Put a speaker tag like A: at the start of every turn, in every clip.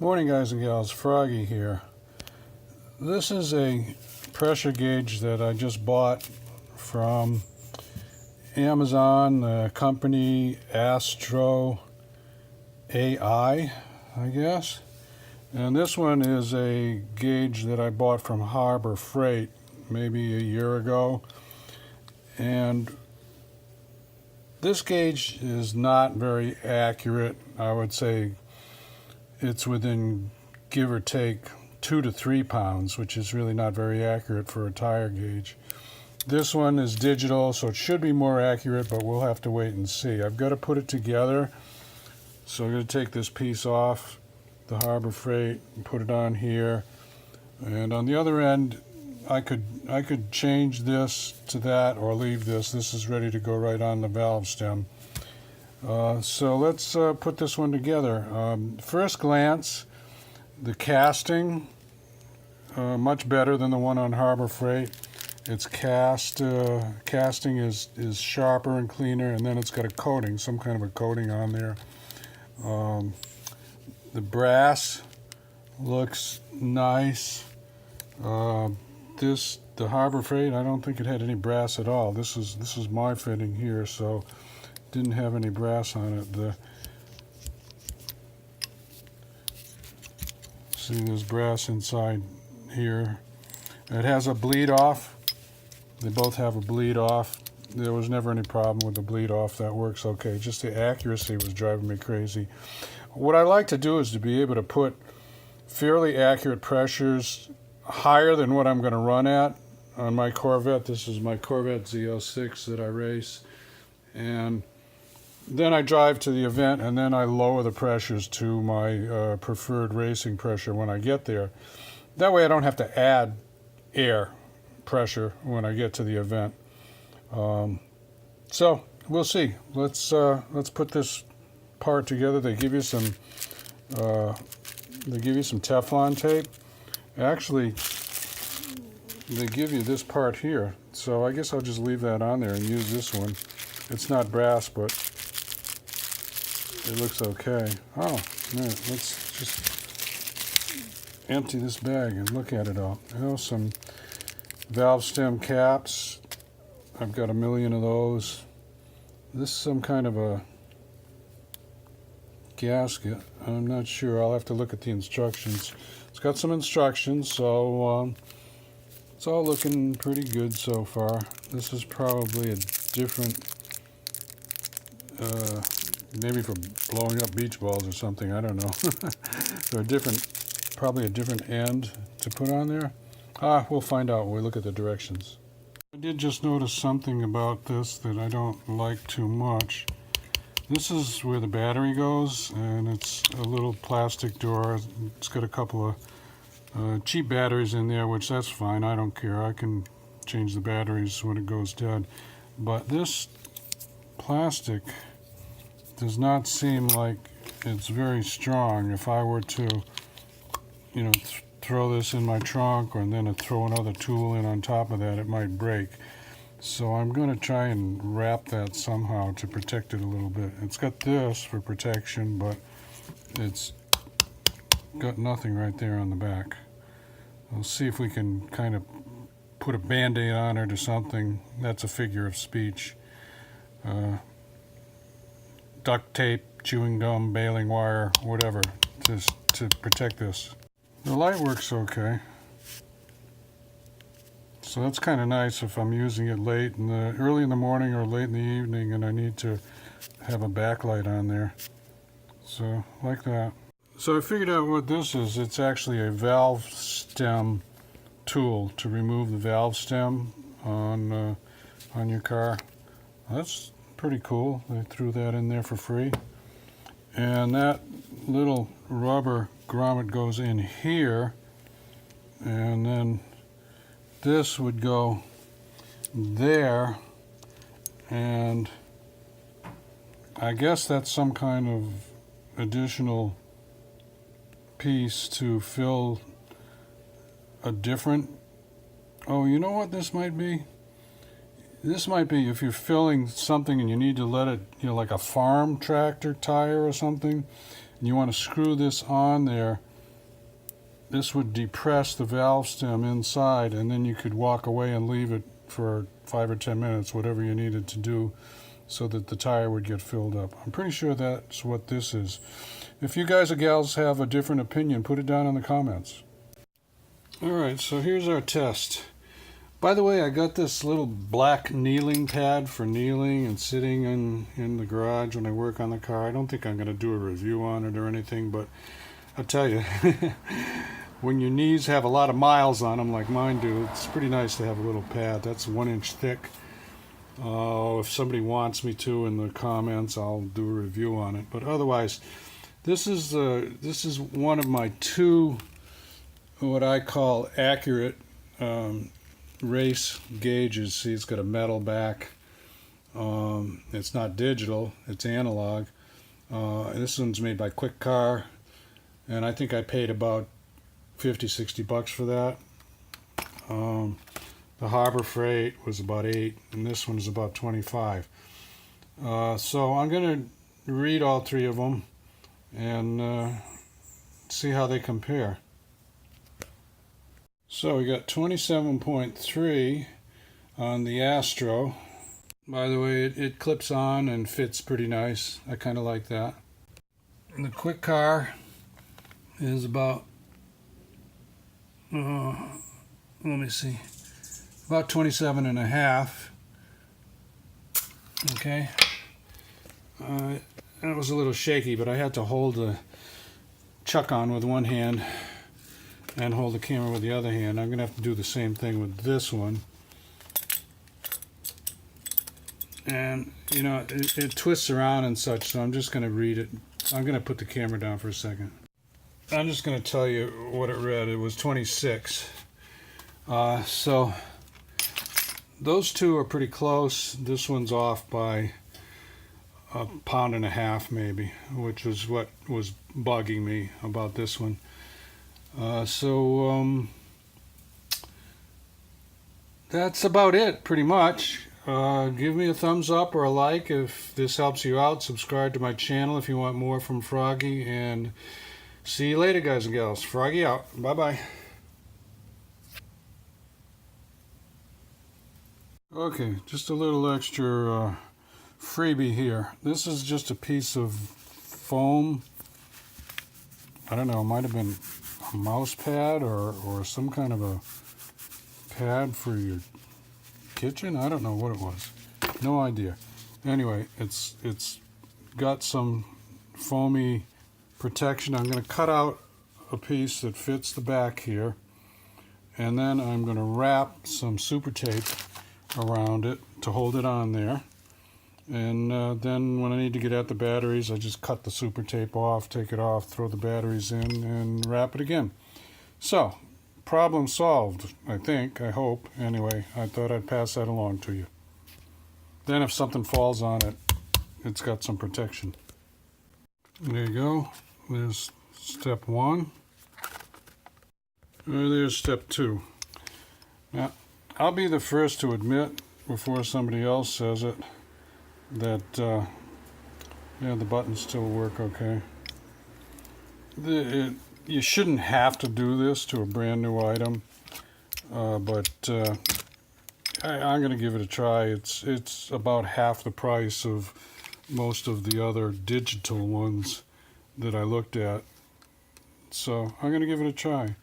A: Morning, guys and gals. Froggy here. This is a pressure gauge that I just bought from Amazon, the company Astro AI, I guess. And this one is a gauge that I bought from Harbor Freight maybe a year ago. And this gauge is not very accurate. I would say it's within, give or take, 2 to 3 pounds, which is really not very accurate for a tire gauge. This one is digital, so it should be more accurate, but we'll have to wait and see. I've got to put it together, so I'm going to take this piece off the Harbor Freight and put it on here. And on the other end, I could change this to that or leave this. This is ready to go right on the valve stem. So let's put this one together. First glance, the casting, much better than the one on Harbor Freight. It's casting is sharper and cleaner, and then it's got a coating, some kind of a coating on there. The brass looks nice. The Harbor Freight, I don't think it had any brass at all. This is my fitting here, so didn't have any brass on it. See, there's brass inside here. It has a bleed off. They both have a bleed off. There was never any problem with the bleed off. That works okay. Just the accuracy was driving me crazy. What I like to do is to be able to put fairly accurate pressures higher than what I'm going to run at on my Corvette. This is my Corvette Z06 that I race. And then I drive to the event, and then I lower the pressures to my preferred racing pressure when I get there. That way I don't have to add air pressure when I get to the event. So we'll see. Let's put this part together. They give you some Teflon tape. Actually, they give you this part here, so I guess I'll just leave that on there and use this one. It's not brass, but it looks okay. Oh, man, let's just empty this bag and look at it all. Oh, some valve stem caps. I've got a million of those. This is some kind of a gasket. I'm not sure. I'll have to look at the instructions. It's got some instructions, so it's all looking pretty good so far. This is probably a different, maybe for blowing up beach balls or something, I don't know. So probably a different end to put on there. We'll find out when we look at the directions. I did just notice something about this that I don't like too much. This is where the battery goes, and it's a little plastic door. It's got a couple of cheap batteries in there, which that's fine. I don't care. I can change the batteries when it goes dead. But this plastic does not seem like it's very strong. If I were to, throw this in my trunk and then throw another tool in on top of that, it might break. So I'm going to try and wrap that somehow to protect it a little bit. It's got this for protection, but it's got nothing right there on the back. We'll see if we can kind of put a Band-Aid on it or something. That's a figure of speech. Duct tape, chewing gum, baling wire, whatever, to protect this. The light works okay. So that's kind of nice if I'm using it early in the morning or late in the evening and I need to have a backlight on there. So, like that. So I figured out what this is. It's actually a valve stem tool to remove the valve stem on your car. That's pretty cool. They threw that in there for free. And that little rubber grommet goes in here, and then this would go there, and I guess that's some kind of additional piece to fill a different, you know what this might be? This might be if you're filling something and you need to let it, like a farm tractor tire or something, and you want to screw this on there this would depress the valve stem inside, and then you could walk away and leave it for 5 or 10 minutes, whatever you needed to do, so that the tire would get filled up. I'm pretty sure that's what this is. If you guys or gals have a different opinion, put it down in the comments. Alright, so here's our test. By the way, I got this little black kneeling pad for kneeling and sitting in the garage when I work on the car. I don't think I'm going to do a review on it or anything, but I'll tell you, when your knees have a lot of miles on them like mine do, it's pretty nice to have a little pad. That's 1 inch thick. If somebody wants me to in the comments, I'll do a review on it. But otherwise, this is one of my 2 what I call accurate race gauges. See, it's got a metal back. It's not digital, it's analog. This one's made by Quick Car, and I think I paid about 50-60 bucks for that. The Harbor Freight was about 8, and this one is about 25. So I'm going to read all 3 of them and see how they compare. So we got 27.3 on the Astro. By the way, it clips on and fits pretty nice. I kind of like that. And the Quick Car is about, let me see, about 27 and a half. Okay. That was a little shaky, but I had to hold the chuck on with one hand and hold the camera with the other hand. I'm going to have to do the same thing with this one. And, you know, it twists around and such, so I'm just going to read it. I'm going to put the camera down for a second. I'm just going to tell you what it read. It was 26. So those 2 are pretty close. This one's off by a pound and a half maybe, which was what was bugging me about this one. That's about it, pretty much. Give me a thumbs up or a like if this helps you out. Subscribe to my channel if you want more from Froggy, and see you later, guys and gals. Froggy out. Bye-bye. Okay, just a little extra freebie here. This is just a piece of foam. I don't know, it might have been a mouse pad or some kind of a pad for your kitchen. I don't know what it was. No idea. Anyway, it's got some foamy protection. I'm going to cut out a piece that fits the back here, and then I'm going to wrap some super tape around it to hold it on there. And then when I need to get at the batteries, I just cut the super tape off, take it off, throw the batteries in, and wrap it again. So, problem solved, I think, I hope. Anyway, I thought I'd pass that along to you. Then if something falls on it, it's got some protection. There you go. There's step 1. There's step 2. Now, I'll be the first to admit, before somebody else says it, that yeah, the buttons still work okay. You shouldn't have to do this to a brand new item, but I'm going to give it a try. It's about half the price of most of the other digital ones that I looked at, so I'm going to give it a try.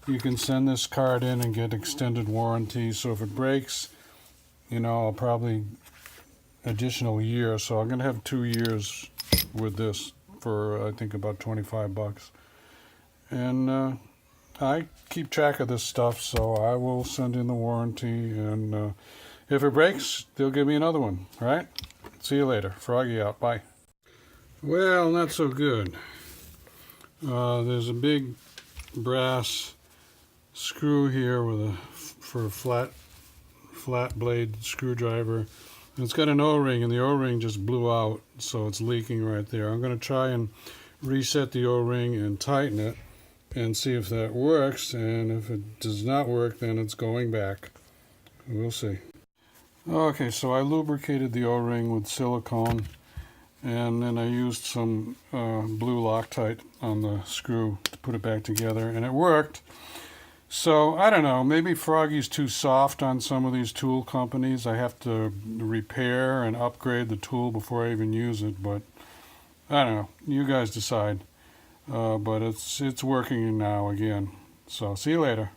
A: You can send this card in and get extended warranty, so if it breaks, you know, I'll probably additional year, so I'm going to have 2 years with this for I think about 25 bucks. And I keep track of this stuff, so I will send in the warranty, and if it breaks, they'll give me another one. All right? See you later. Froggy out. Bye. Well, not so good. There's a big brass screw here with for a flat blade screwdriver. And it's got an O-ring, and the O-ring just blew out, so it's leaking right there. I'm going to try and reset the O-ring and tighten it and see if that works, and if it does not work, then it's going back. We'll see. Okay, so I lubricated the O-ring with silicone, and then I used some blue Loctite on the screw to put it back together, and it worked. So I don't know, maybe Froggy's too soft on some of these tool companies. I have to repair and upgrade the tool before I even use it, but I don't know, you guys decide. But it's working now again. So see you later.